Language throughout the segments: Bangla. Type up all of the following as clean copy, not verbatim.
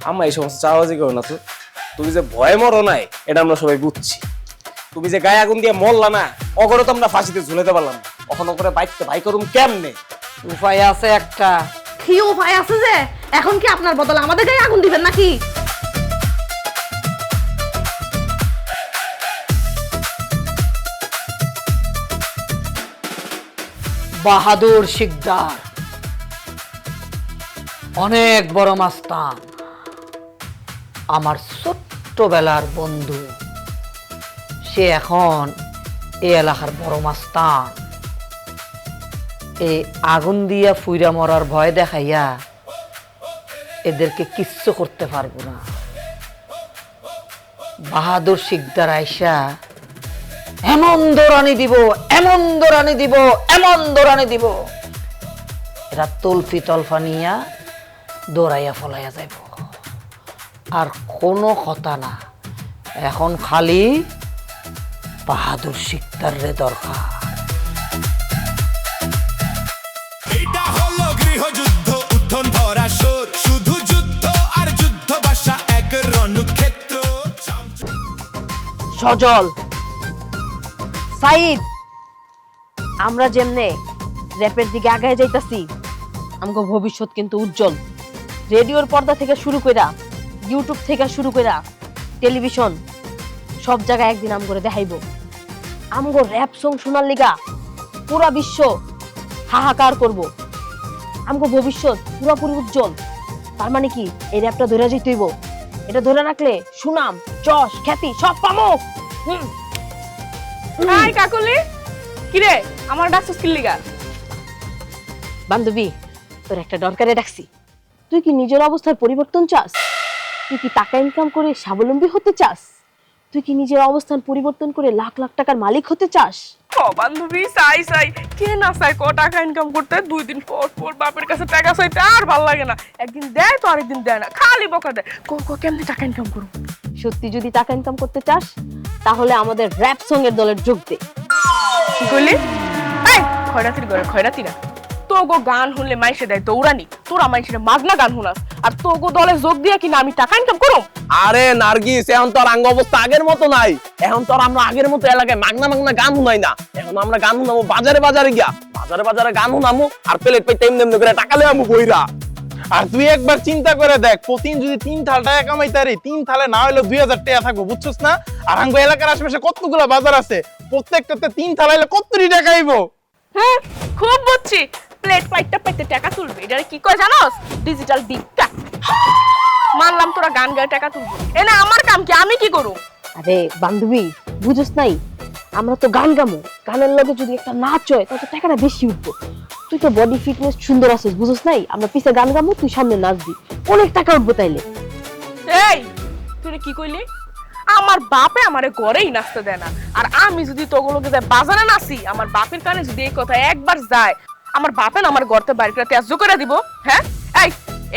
আম্মা এই সমস্ত চাওয়াজি করো না তো। তুমি যে ভয় মরো নাই এটা আমরা সবাই বুঝছি। তুমি যে গায়ে আগুন দিয়ে মরলা না, অগরে তো আমরা ফাঁসিতে ঝুলাতে পারলাম না। কখনো করে বাইকতে ভাই করুম কেমনে? উপায় আছে একটা। কি উপায় আছে যে? এখন কি আপনার বদলে আমাদের গায়ে আগুন দিবেন নাকি? বাহাদুর শিকদার অনেক বড় মাস্তান, আমার ছোট্টবেলার বন্ধু। সে এখন এই এলাকার বড় মাস্তান। এই আগুন দিয়া ফুইরা মরার ভয় দেখাইয়া এদেরকে কিচ্ছু করতে পারবো না। বাহাদুর শিকদার আইসা এমন দৌড়ানি দিব, এমন দৌড়ানি দিব, এমন দৌড়ানি দিব, এরা তলফি তলফা নিয়া দৌড়াইয়া ফলাইয়া যাইব। আর কোনো কথা না, এখন খালি বাহাদুর শিকদার রে দরকার। এটা হলো গৃহযুদ্ধ, উত্থন ভরা সুর, শুধু যুদ্ধ আর যুদ্ধ ভাষা এক রণক্ষেত্র। সজল, সাইদ, আমরা যেমনে র্যাপের দিকে আগায় যাইতাছি, আমগো ভবিষ্যৎ কিন্তু উজ্জ্বল। রেডিওর পর্দা থেকে শুরু কইরা, ইউটিউব থেকে শুরু কইরা, টেলিভিশন, সব জায়গায় একদিন আমগরে দেখাইব। আমগো র‍্যাপ সং শোনার লিগা পুরা বিশ্ব হাহাকার করব। আমগো ভবিষ্যৎ পুরোপুরি উজ্জ্বল। তার মানে কি এই র‍্যাপটা ধরে যাইতে হইব। এটা ধরে রাখলে সুনাম, যশ, খ্যাতি সব পামো। হাই কাকুলি, কি রে আমার ডাকছস কি লিগা? বান্ধবী, তোর একটা দরকারে ডাকছি। তুই কি নিজের অবস্থার পরিবর্তন চাস? তুই কি টাকা ইনকাম করে স্বাবলম্বী হতে চাস? তুই কি নিজের অবস্থান পরিবর্তন করে লাখ লাখ টাকার মালিক হতে চাস? ও বান্ধবী, চাই চাই, কে না চাই ক টাকা ইনকাম করতে? 2 দিন পর পর বাপের কাছে টাকা চাইতে আর ভাল লাগে না। একদিন দেয় তো আরেকদিন দেয় না, খালি বকা দেয়। কেমনে টাকা ইনকাম করব? সত্যি যদি টাকা ইনকাম করতে চাস তাহলে আমাদের র‍্যাপ সং এর দলের যোগ দে। কি কইলি? এই খয়রাতির ঘরে খয়রাতি না। তোগো গান শুনলে মাইসে দেয় দৌড়ানি, তোরা মাইসে মাগনা গান শুনাস, আর তোগো দলে যোগ দিয়া কিনা আমি টাকা ইনকাম করব? আরে নার্গিস, এখন তো আর আঙ্গ অবস্থা আগের মতো নাই। এখন তো আর আমরা আগের মতো এলাকায় মাগনা মাগনা গান শুনাই না। এখন আমরা গান শুনাবো বাজারে বাজারে গিয়া, বাজারে বাজারে গান শুনামু আর প্লেট পাইতে এমনি এমনি করে টাকা লইয়ামু বইরা। আর তুই একবার চিন্তা করে দেখ, প্রতিদিন যদি 3 থাল টাকা কামাইতে পারি, 3 থালে না হইলে 2000 টাকা থাকবো, বুঝছস না? আর আঙ্গ এলাকার আশেপাশে কতগুলো বাজার আছে, প্রত্যেকটাতে 3 থাল হইলে কত টাকা আইবো? হ্যাঁ, খুব বুঝছি। প্লেট পাইতে পাইতে টাকা তুলবে, এটা কি কয় জানোস? ডিজিটাল ভিক্ষা। মানলাম তোরা গান গায়ে টাকা তুলবি, এনে আমার কাম কি? আমি কি করব? আরে বান্ধবী, বুঝছ নাই, আমরা তো গান গামু, গানের লগে যদি একটা নাচ হয় তাহলে টাকাটা বেশি উঠবো। তুই তো বডি ফিটনেস সুন্দর আছিস, বুঝছ নাই? আমরা পিছে গান গামু, তুই সামনে নাচবি, অনেক টাকা উঠবো তাইলে। এই তুই কি কইলি? আমার বাপে আমারে ঘরেই নাচতে দেয় না, আর আমি যদি তোগুলোকে যায় বাজারে নাচি, আমার বাপের কানে যদি এই কথা একবার যায়, আমার বাপে না আমার ঘরতে বাইরে করে ত্যায্য করে দিব। হ্যাঁ,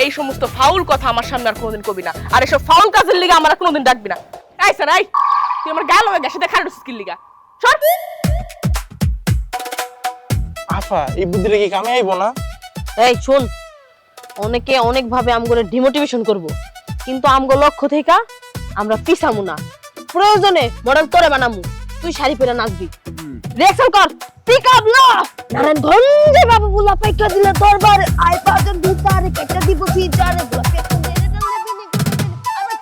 এই সমস্ত ফাউল কথা আমার সামনে আর কোনোদিন কবি না, আর এসব ফাউল কাজের লিগে আমার আর কোনোদিন ডাকবি না। এই স্যার, তুই আমার গায়ে লগে গেছে দেখা স্কিল লিগা সর। আফা, এই বুদ্ধিটা কি কামে আইবো না? এই শোন, অনেকে অনেক ভাবে আমগরে ডিমোটিভেশন করব, কিন্তু আমগো লক্ষ্য থেকে আমরা পিছামু না। প্রয়োজনে মডেল তোরে বানামু, তুই শাড়ি পরে নাচবি। রিঅ্যাকশন কর, পিক আপ ল। নারায়ণগঞ্জে বাবু বুলা পাইকা দিলে দরবার, আই পাজের দুতারে কেটে দিব ফিজারে বুলা পেটে মেরে দিলে বিনি আমি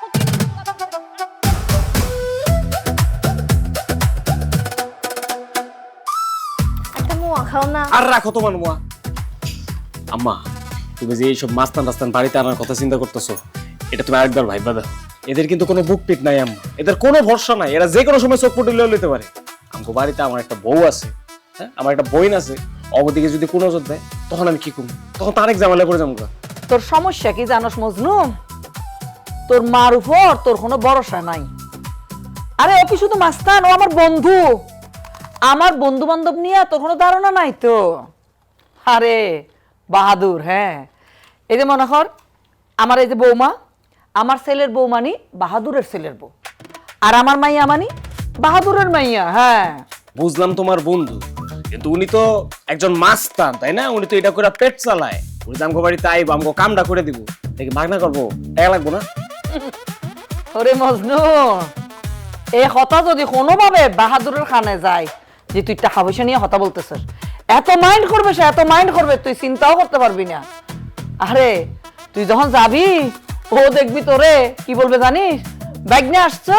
একটা মুয়া খাও না। আর রাখো তোমার মুয়া। আম্মা, তুমি যে এইসব মাস্তান টাস্তান বাড়িতে আনার কথা চিন্তা করতেছো, এটা তুমি আরেকবার ভাইবা দাও। এদের কিন্তু কোনো বুক পিট নাই আম্মা, এদের কোনো ভরসা নাই। এরা যে কোনো সময় চোখ পটি লয়ে লইতে পারে। আমগো বাড়িতে আমার একটা বউ আছে, হ্যাঁ, আমার একটা বোন আছে। অগদিকে যদি কোনো নজর দেয় তখন আমি কি করবো? তখন তো আরেক ঝামেলা করে যাবো। তোর সমস্যা কি জানোস মজনু? তোর মার উপর তোর কোনো ভরসা নাই। আরে ও কি শুধু মাস্তান, ও আমার বন্ধু। আমার বন্ধু বান্ধব নিয়ে তোর কোনো ধারণা নাই তো? আরে বাহাদুর, হ্যাঁ, এই যে মনে কর আমার এই যে বৌমা, আমার ছেলের বউ মানি বাহাদুরের ছেলের বউ, আর আমার মাইয়া মানি বাহাদুরের মাইয়া। হ্যাঁ, বুঝলাম তোমার বন্ধু, কিন্তু উনি তো একজন মাস্তান, তাই না? উনি তো এটা করে পেট চালায়। উনি আমগো বাড়িতে আইব, আমগো কামটা করে দিব, দেখি মাগনা করবো, টাকা লাগবো না? ওরে মজনু, এই কথা যদি কোনোভাবে বাহাদুরের কানে যায় যে তুই টাকা পয়সা নিয়ে কথা বলতেছিস, এত মাইন্ড করবে সে, এত মাইন্ড করবে তুই চিন্তাও করতে পারবি না। আরে তুই যখন যাবি ও দেখবি তোরে কি বলবে জানিস, ব্যাগ নিয়ে আসছো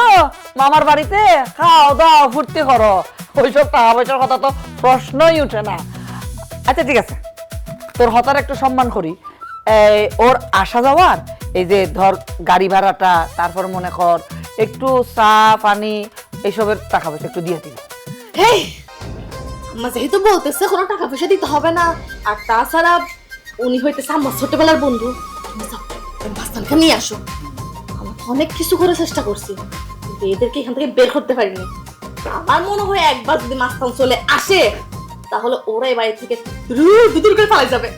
মামার বাড়িতে, খাও দাও ফুর্তি করো, ওইসব টাকা পয়সার কথা তো প্রশ্নই উঠে না। আচ্ছা ঠিক আছে, তোর হতার একটু সম্মান করি, ওর আসা যাওয়ার এই যে ধর গাড়ি ভাড়াটা, তারপর মনে কর একটু চা পানি এইসবের টাকা পয়সা একটু দিয়ে দিবি। হেই, আম্মা যেহেতু বলতেছে কোনো টাকা পয়সা দিতে হবে না, আর তাছাড়া উনি হইতেছে আমার ছোটবেলার বন্ধু, তুমি যাও, ওই মাস্তানকে নিয়ে আসো। আমরা তো অনেক কিছু করে চেষ্টা করছি, কিন্তু এদেরকে এখান থেকে বের করতে পারিনি। আমার মনে হয় একবার যদি মাস্তান চলে আসে তাহলে ওরা এই বাড়ি থেকে দুদুর করে পালাই যাবে।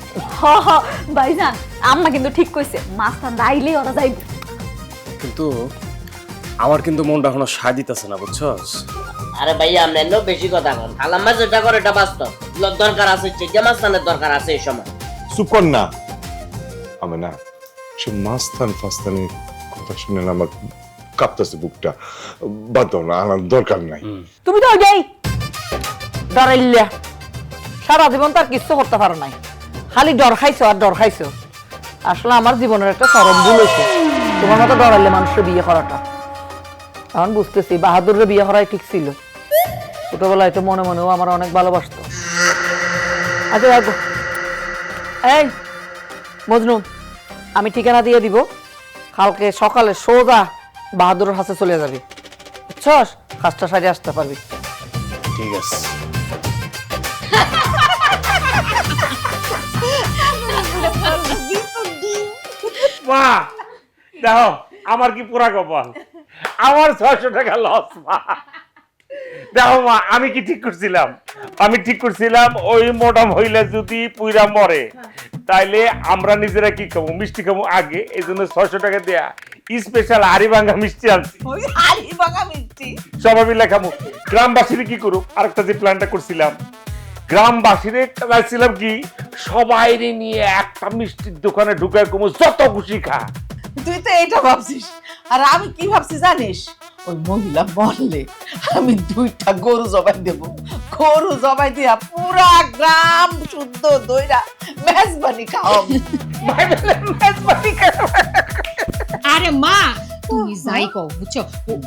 ভাইজান আম্মা কিন্তু ঠিক কইছে, মাস্তান আইলেই ওরা যাইব। কিন্তু আমার কিন্তু মনটা এখনো সায় দিতেছে না, বুঝছস? আরে ভাইয়া আমরা এলো বেশি কথা কন, খালাম্মা যেটা করে এটা বাস্তব, দরকার আছে চিংড়ি মাস্তানের দরকার আছে এই সময়। চুপ কর না, আমি না সব মাস্তান ফাস্তানের কথা শুনে না আমার কাঁপতেছে বুকটা। বাদ দাও না, আমার দরকার নাই। তুমি তো যাই ডরাইল্লা, সারা জীবন তার কিছু করতে পারো নাই, খালি ডর খাইছো আর ডর খাইছো। আসলে আমার জীবনের একটা চরম ভুল হয়েছে তোমার মতো ডরাইলে মানুষের বিয়ে করাটা। এখন বুঝতেছি বাহাদুরের বিয়ে করাই ঠিক ছিল, ছোটবেলায় তো মনে মনেও আমার অনেক ভালোবাসতো। আচ্ছা দেখো, এই মজনু, আমি ঠিকানা দিয়ে দিব, কালকে সকালে সোজা বাহাদুরের হাতে চলে যাবি, বুঝছস? কাজটা সারিয়ে আসতে পারবি। ঠিক আছে। মা দেখো আমার কি পুরা কপাল, আমার 600 টাকা লস। মা দেখো মা, আমি কি ঠিক করছিলাম? আমি ঠিক করছিলাম ওই মোটা মহিলা যদি পুইরা মরে তাইলে আমরা নিজেরা কি খাবো, মিষ্টি খাবো আগে, এই জন্য 600 টাকা দেয়া স্পেশাল হাড়ি ভাঙা মিষ্টি আনছি, সবাই মিলে খাবো। গ্রামবাসীরা কি করুক, আরেকটা যে প্ল্যানটা করছিলাম, গ্রামবাসীরে চাইছিলাম কি সবাইরে নিয়ে একটা মিষ্টির দোকানে ঢুকায় কমো, যত খুশি খা। তুই তো এইটা ভাবছিস, আর আমি কি ভাবছি জানিস? ওই মহিলা বললে আমি 2টা গরু জবাই দেব, গরু জবাই দিয়া পুরা গ্রাম শুদ্ধ দইরা মেজবানি খাও। আরে মা তুমি যাই কও, বুঝছো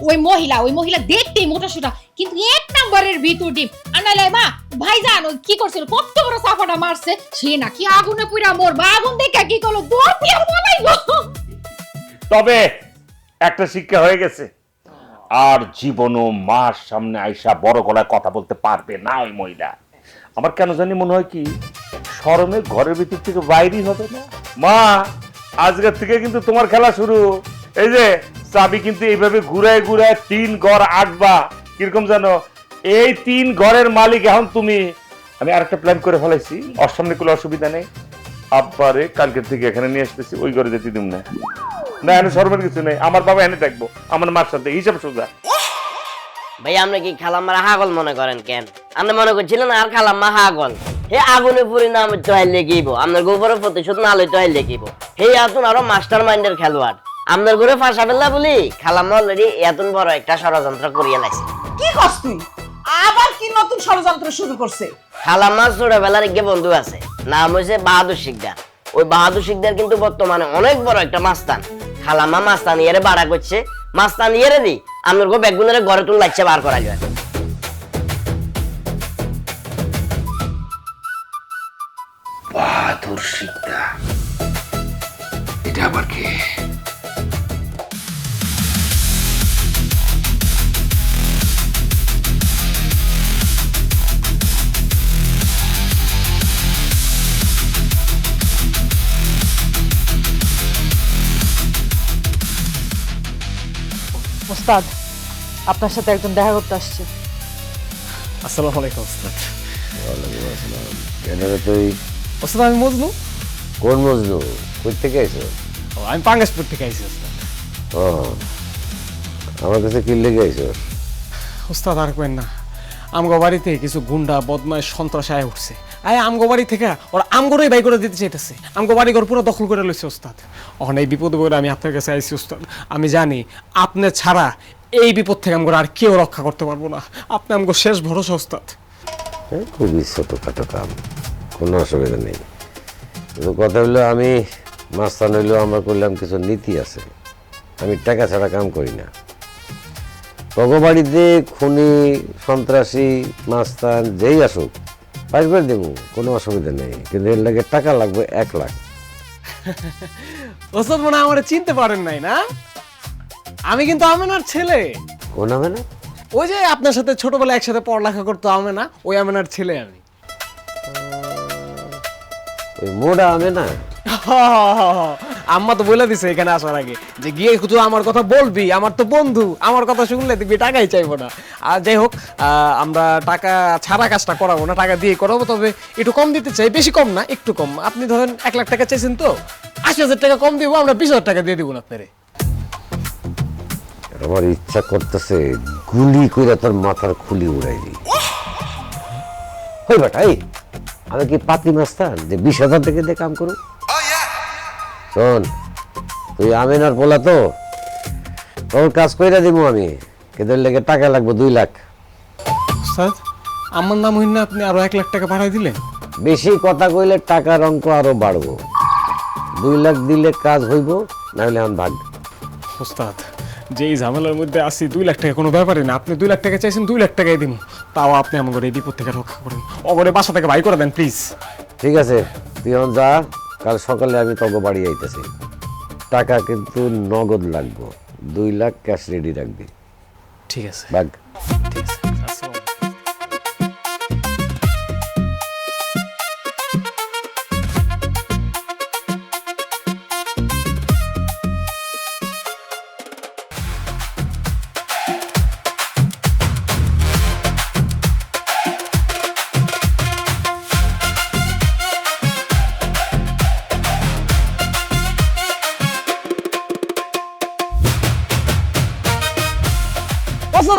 ওই মহিলা দেখতেই মোটা সোটা, কিন্তু 1 নম্বরের ভিতর ডিম। আনালে মা ভাইজান ওই কি করছিল, কত বড় সাফাটা মারছে, সে নাকি আগুনে পুরা মরবা, আগুন দেখে কি করলো, দৌড় দিয়ে বলাইলো। তবে একটা শিক্ষা হয়ে গেছে, আর জীবনও মার সামনে আইসা বড় গলায় কথা বলতে পারবে না ওই মহিলা। আমার কেন জানি মনে হয় কি শরমে ঘরের ভিতর থেকে বাইরেই হবে না। মা আজকের থেকে কিন্তু তোমার খেলা শুরু। এই যে চাবি কিন্তু এইভাবে ঘুরায় ঘুরায় 3 ঘর আঁকবা, কিরকম জানো, এই 3 ঘরের মালিক এখন তুমি। আমি আরেকটা প্ল্যান করে ফেলাইছি, ওর সামনে কোনো অসুবিধা নেই, আব্বারে কালকের থেকে এখানে নিয়ে আসতেছি, ওই ঘরে যেতে দিব না। না এনে শরমের কিছু নেই, আমার বাবা এনে থাকবো আমার মার সাথে, হিসাব সোজা। ভাই আপনি কি খালাম্মারা হাগল মনে করেন কেন? আপনি মনে করছিলেন আর খালাম্মা হাগল, হে আগুনে পুরি নাম তহাই লেগেইব, আপনার গোবরের প্রতিশোধ না লই তহাই লেগেইব। হে এতন আরো মাস্টার মাইন্ডের খেলোয়াড়, আপনার ঘরে ফাঁসা ফেললা বলি খালাম্মা অলরেডি এতন বড় একটা ষড়যন্ত্র করিয়া লাইছে। কি করছ তুই? আবার কি নতুন ষড়যন্ত্র শুরু করছে? খালাম্মার ছোটবেলার এক বন্ধু আছে, নাম হয়েছে বাহাদুর শিকদার। ওই বাহাদুর শিকদার কিন্তু বর্তমানে অনেক বড় একটা মাস্তান। খালাম্মা মাস্তান ইয়েরে বাড়া করছে, মাস্তান ইয়েরে দি আপনার গো বেগুনের ঘরে তুল লাগছে বার করা যায়। বাহাদুর শিকদার, এটা আবার কে? ওস্তাদ, আপনার সাথে একজন দেখা করতে আসছে। আসসালামু আলাইকুম ওস্তাদ। তুই ওস্তাদ আমি মজনু। কোন মজনু? কই থেকে আইছো? আমি পাঙ্গাসপুর থেকে আইছি ওস্তাদ। ও, আমার কাছে কি লেগে আইছো? ওস্তাদ আর কইন না, আমগো বাড়িতে কিছু গুন্ডা বদমাইশ সন্ত্রাস আয় উঠছে, আয় আমগো বাড়ি থেকে ওরা আমগোরই বাই করে দিতে চাইতেছে, আমগো বাড়ি ঘর পুরো দখল করে লইছে ওস্তাদ। এখন এই বিপদে পড়ে আমি আপনার কাছে আইছি ওস্তাদ। আমি জানি আপনি ছাড়া এই বিপদ থেকে আমগো আর কেউ রক্ষা করতে পারবো না, আপনি আমগো শেষ ভরসা ওস্তাদ। খুবই ছোটখাটো কাম, কোনো অসুবিধা নেই। কিন্তু কথা হইলো আমি মাস্তান হইলেও আমার করলাম কিছু নীতি আছে, আমি টাকা ছাড়া কাম করি না। বাড়িতে খুনি সন্ত্রাসী মাস্তান যেই আসুক পাইস করে দেবো, কোনো অসুবিধা নেই। কিন্তু এর লাগে টাকা লাগবে 1 লাখ। ওস্তাদ মনে হয় আমার চিনতে পারেন নাই না? আমি কিন্তু আমেনার ছেলে। কোন হবে না? ওই যে আপনার সাথে ছোটবেলায় একসাথে পড়ালেখা করতো আমেনা, ওই আমেনার ছেলে আমি। ওই মোড়া হবে না? আম্মা তো বলে দিছে এখানে আসার আগে যে গিয়ে তুই আমার কথা বলবি, আমার তো বন্ধু, আমার কথা শুনলে দেখবি টাকাই চাইবো না। আর যাই হোক, আমরা টাকা ছাড়া কাজটা করাবো না, টাকা দিয়ে করাবো, তবে একটু কম দিতে চাই, বেশি কম না, একটু কম। আপনি ধরেন 1 লাখ টাকা চাইছেন তো, 80,000 টাকা কম দিব, আমরা 20,000 টাকা দিয়ে দিব না আপনারে। আমার ইচ্ছা করতেছে গুলি করে তোর মাথার খুলি উড়াই দিই। হই বেটা, এই আমি কি পাতি মাস্তান যে 20,000 টাকা দিয়ে কাম করু? শোন, তুই আমিনার পোলা তো, তোর কাজ কইরা দিব আমি, কিন্তু লেগে টাকা লাগবে 2 লাখ। স্যার আমার নাম হইন না, আপনি আরো 1 লাখ টাকা পাঠাই দিলেন। বেশি কথা কইলে টাকার অঙ্ক আরো বাড়বো। 2 লাখ দিলে কাজ হইব, নাহলে আমি ভাগ। ওস্তাদ যে এই ঝামেলার মধ্যে আসি, 2 লাখ টাকা কোনো ব্যাপারই না। আপনি 2 লাখ টাকা চাইছেন, 2 লাখ টাকাই দিন, তাও আপনি আমাকে এই বিপদ থেকে রক্ষা করেন, অগরে বাসা থেকে বাই করে দেন প্লিজ। ঠিক আছে, তুই এখন যা, কাল সকালে আমি তোকে বাড়ি আইতেছি। টাকা কিন্তু নগদ লাগবে, 2 লাখ ক্যাশ রেডি রাখবি। ঠিক আছে ভাগ। ঠিক আছে।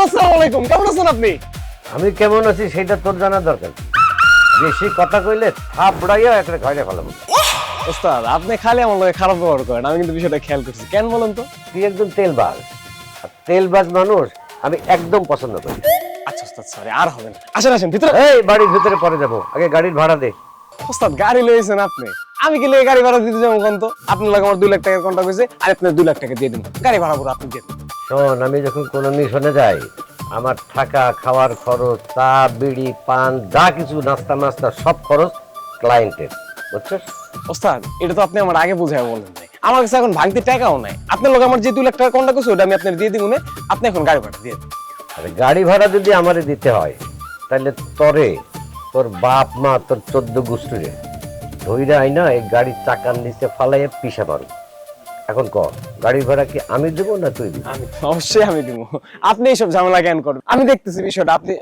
আসসালামু আলাইকুম, কেমন আছেন আপনি? আমি কেমন আছি সেটা তোর জানা দরকার। বেশি কথা কইলে থাপড়াইয়া একটা খাইলে ফেলাবো। ওস্তাদ আপনি খালি আমার লগে খারাপ ব্যবহার করেন, আমি কিন্তু বিষয়টা খেয়াল করছি। কেন বলেন তো? তুই একদম তেলবাজ, আর তেলবাজ মানুষ আমি একদম পছন্দ করি। আচ্ছা ওস্তাদ সরি, আর হবে না। আসেন আসেন ভিতরে। এই বাড়ির ভিতরে পরে যাবো, আগে গাড়ির ভাড়া দে। ওস্তাদ গাড়ি লইছেন আপনি, আমি কি লয়ে গাড়ি ভাড়া দিতে যাবো কোন? তো আপনার লগে আমার 2 লাখ টাকার কন্ট্রাক্ট হয়েছে, আর আপনি 2 লাখ টাকা দিয়ে দিন, গাড়ি ভাড়া পুরো আপনি দেন। শোন, আমি যখন কোনো মিশনে যাই, আমার থাকা খাওয়ার খরচ, চা বিড়ি পান যা কিছু নাস্তা মাস্তা সব খরচ ক্লায়েন্টের, বুঝছিস? ওস্তাদ এটা তো আপনি আমার আগে বুঝাই বলেন নাই, আমার কাছে এখন ভাঙতে টাকাও নাই। আপনার লগে আমার যে 2 লাখ টাকা কন্ট্রাক্ট হয়েছে ওটা আমি আপনার দিয়ে দিব না, আপনি এখন গাড়ি ভাড়া দিয়ে দিন। আরে গাড়ি ভাড়া যদি আমারে দিতে হয়, তাহলে তরে তোর বাপ মা তোর 14 গোষ্ঠীরে ধইরা আইনা এই গাড়ির চাকার নিচে ফালাইয়া পিষা পারো। এখন কর, গাড়ি ভাড়া কি আমি দেবো না তুই দিবি? আমি অবশ্যই আমি দিব, আপনি এইসব ঝামেলা কেন করবেন, আমি দেখতেছি বিষয়টা। আপনি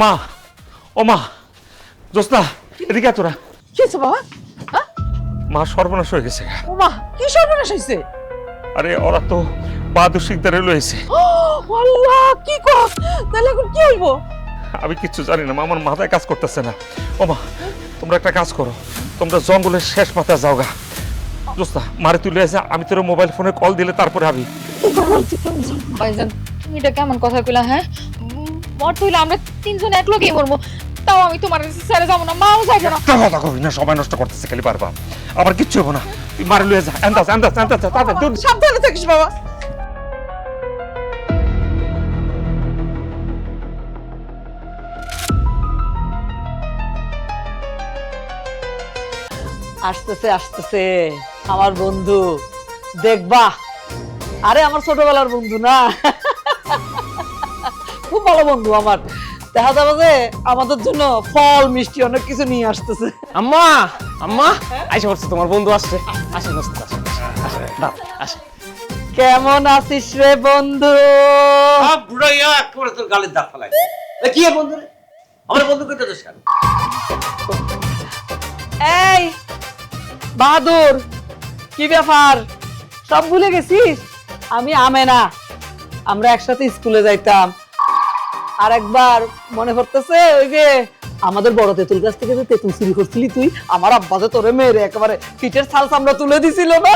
মা, ও মা, জোস্তা এদিকে আয় তোরা। কি হয়েছে বাবা? মা সর্বনাশ হয়ে গেছে। ও মা, কি সর্বনাশ হয়েছে? আরে ওরা তো বাহাদুর শিকদারে লইছে। আল্লাহ, কি কর? তাহলে এখন কি হইব? আমি কিচ্ছু জানি না মা, আমার মাথায় কাজ করতেছে না। ও মা, তোমরা একটা কাজ করো, তোমরা জঙ্গলের শেষ মাথায় যাও গা। জোস্তা মারে তুলে আসে, আমি তোর মোবাইল ফোনে কল দিলে তারপরে আমি। ভাইজান তুমি এটা কেমন কথা কইলা? হ্যাঁ, মর হইলে আমরা 3 জন এক লগেই মরবো, তাও আমি তোমার ছেড়ে যাবো না, মাও যাইবে না। কথা কই না, সময় নষ্ট করতেছে খালি বারবার। আবার কিচ্ছু হবো না, তুই মারে লয়ে যা। আন্দাজ আন্দাজ আন্দাজ তাড়াতাড়ি দৌড়। সাবধানে থাকিস বাবা। আসতেছে আসতেছে আমার বন্ধু, দেখবা। আরে আমার ছোটবেলার বন্ধু না, খুব ভালো বন্ধু আমার। দেখা যাবে যে আমাদের জন্য ফল মিষ্টি অনেক কিছু নিয়ে আসতেছে। আম্মা, আম্মা আইসা পড়ছে, তোমার বন্ধু আসছে। আসেন ওস্তাদ, আসেন। দাও আসে। কেমন আছিস রে বন্ধু? বুড়াইয়া একেবারে তোর গালের দাগ ফেলাই কি বন্ধু রে আমার বন্ধু কইতে দোষ কেন? এই বাহাদুর, কি ব্যাপার, সব ভুলে গেছিস? আমি আমেনা, আমরা একসাথে স্কুলে যাইতাম। আর একবার মনে পড়তেছে ওই যে আমাদের বড় তেঁতুল গাছ থেকে যে তেঁতুল চুরি করছিলি তুই, আমার আব্বা যে তোরে মেরে একেবারে পিঠের ছাল চামড়া তুলে দিছিল না?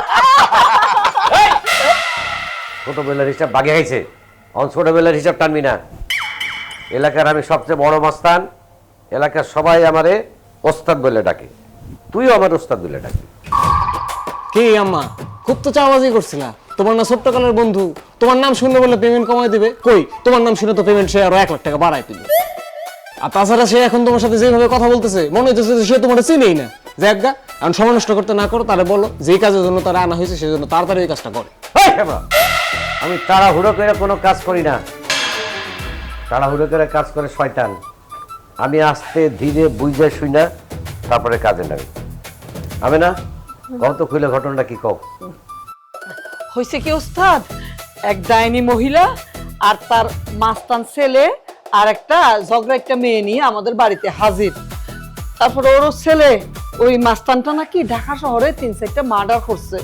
ছোটবেলার হিসাব বাগে গেছে, অন ছোটবেলার হিসাব টানবি না। এলাকার আমি সবচেয়ে বড় মাস্তান, এলাকার সবাই আমারে ওস্তাদ বলে ডাকে, তুইও আমার ওস্তাদ বলে ডাকি। কি আম্মা, খুব তো চাওয়াজি করছিলা, তোমার না ছোট্টকালের বন্ধু, তোমার নাম শুনলে বলে পেমেন্ট কমাই দিবে। কই, তোমার নাম শুনে তো পেমেন্ট সে আরো 1 লাখ টাকা বাড়াই দিল। আর তাছাড়া সে এখন তোমার সাথে যেভাবে কথা বলতেছে মনে হইতেছে যে সে তোমার চিনেই না। জায়গা এখন সময় নষ্ট করতে না করো, তারে বলো যেই কাজের জন্য তারা আনা হয়েছে সেই জন্য তাড়াতাড়ি এই কাজটা করে। আমি তাড়াহুড়ো করে কোনো কাজ করি না, তাড়াহুড়ো করে কাজ করে শয়তান। আমি আস্তে ধীরে বুঝে শুই না, তারপরে কাজে নামি। আমি না কত খুলে ঘটনাটা কি কও? হয়েছে কি ওস্তাদ, এক ডাইনি মহিলা আর তার মাস্তান ছেলে আর একটা ঝগড়া একটা মেয়ে নিয়ে আমাদের বাড়িতে হাজির। তারপরে ওর ছেলে ওই মাস্তানটা নাকি ঢাকা শহরে 3-4টা মার্ডার করছে।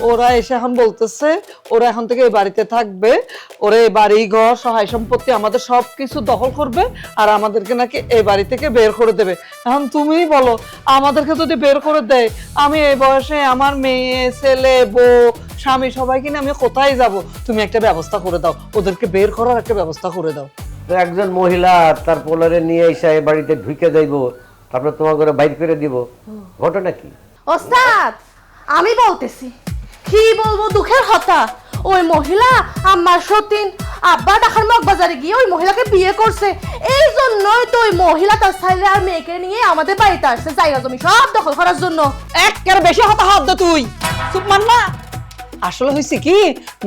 ওরা এসে এখন বলতেছে ওরা এখন থেকে এই বাড়িতে থাকবে, ওরা এই বাড়ি ঘর সহায় সম্পত্তি আমাদের সবকিছু দখল করবে আর আমাদেরকে নাকি এই বাড়ি থেকে বের করে দেবে। এখন তুমিই বলো, আমাদেরকে যদি বের করে দেয়, আমি এই বয়সে আমার মেয়ে ছেলে বউ স্বামী সবাইকে নিয়ে আমি কোথায় যাব? তুমি একটা ব্যবস্থা করে দাও, ওদেরকে বের করার একটা ব্যবস্থা করে দাও। তো একজন মহিলা তার পোলারে নিয়ে এসে এই বাড়িতে ঢুকে যাইব, তারপরে তোমার ঘরে বাইর করে দিব, ঘটনা কি? ওস্তাদ আমি বলতেছি, কি বলবো দুঃখের কথা, ওই মহিলা আমার সতীন আব্বা ঢাকার মগবাজারে গিয়ে ওই মহিলাকে বিয়ে করছে। এই জন্যই তো ওই মহিলা তার ছেলে আর মেয়েকে নিয়ে আমাদের বাড়িতে আসছে জায়গা জমি সব দখল করার জন্য। একেবারে বেশি হতাহত তুই চুপ মান না। আসলে হয়েছে কি,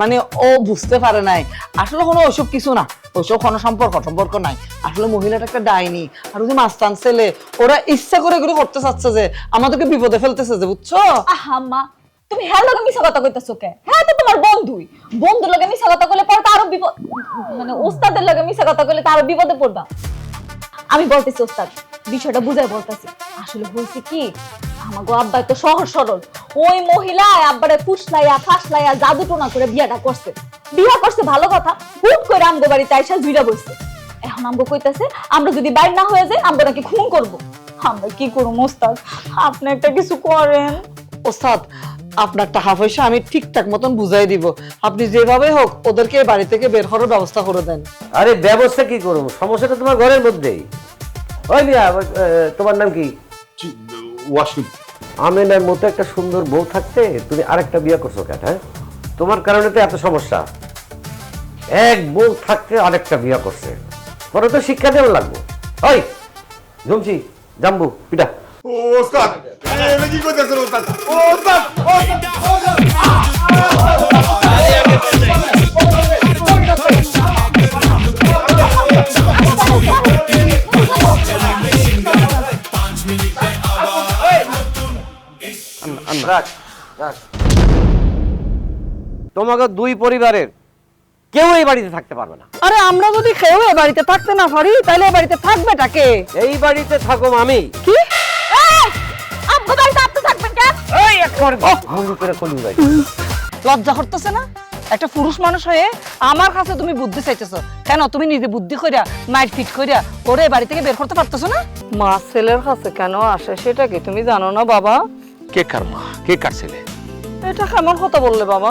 মানে ও বুঝতে পারে নাই, আসলে কোনো ওইসব কিছু না, ওইসব কোনো সম্পর্ক নাই। আসলে মহিলাটা একটা ডাইনি আর ওই যে মাস্তান ছেলে, ওরা ইচ্ছা করে এগুলো করতে চাচ্ছে যে আমাদেরকে বিপদে ফেলতেছে, যে বুঝছো? আহা মা, তুমি হ্যাঁ লগে মিছা কথা কইতাছো কে? হ্যাঁ তো তোমার বন্ধুই, বন্ধুর লগে মিছা কথা কইলে পরে তো আরো বিপদ, মানে ওস্তাদের লগে মিছা কথা কইলে তো আরো বিপদে পড়বা। আমি বলতেছি ওস্তাদ, বিষয়টা বুঝাই বলতেছি। আসলে হয়েছে কি, আমাগো আব্বা তো সহজ সরল, ওই মহিলা আব্বারে ফুসলাইয়া ফাসলাইয়া জাদু টোনা করে বিয়াটা করছে। বিয়া করছে ভালো কথা, হুট করে আমগো বাড়িতে আইসা জুইরা বসছে। এখন আমগো কইতাছে আমরা যদি বাইর না হয়ে যাই আমরা নাকি খুন করবো। আমরা কি করবো ওস্তাদ, আপনি একটা কিছু করেন। ওস্তাদ আপনার টাকা পয়সা আমি ঠিকঠাক মতন বুঝাই দিব, আপনি যেভাবে হোক ওদেরকে বাড়ি থেকে বের করার ব্যবস্থা করে দেন। আরে ব্যবস্থা কি করবো, সমস্যাটা তোমার ঘরের মধ্যেই। ওই মিয়া, তোমার নাম কি? ওয়াসিম। আমেনার মতো একটা সুন্দর বউ থাকতে তুমি আরেকটা বিয়ে করছো কেন? হ্যাঁ, তোমার কারণে তো এত সমস্যা। এক বউ থাকতে আরেকটা বিয়ে করছে, পরে তো শিক্ষা দেওয়া লাগবে। ওই জমছি জাম্বু পিটা। ওস্তাদ এটা কি করতেছেন ওস্তাদ? ওস্তাদ তোমাকে দুই পরিবারের কেউ এই বাড়িতে থাকতে পারবে না। আরে আমরা যদি কেউ এই বাড়িতে থাকতে না পারি তাহলে এই বাড়িতে থাকবেটা কে? এই বাড়িতে থাকো আমি। কি আমগো বাড়িতে আপনি থাকবেন কেন? এই একবার ঘুরু করে কলি ভাই, লজ্জা করতেছে না? একটা পুরুষ মানুষ হয়ে আমার কাছে তুমি বুদ্ধি চাইতেছো কেন? তুমি নিজে বুদ্ধি কইরা মাইট ফিট কইরা ওরে এই বাড়ি থেকে বের করতে পারতেছো না? মা ছেলের কাছে কেন আসে সেটা কি তুমি জানো না বাবা? কে কার মা, কে কার ছেলে? এটা কেমন কথা বললে বাবা?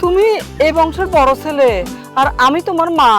তুমি এই বংশের বড় ছেলে আর আমি তোমার মা।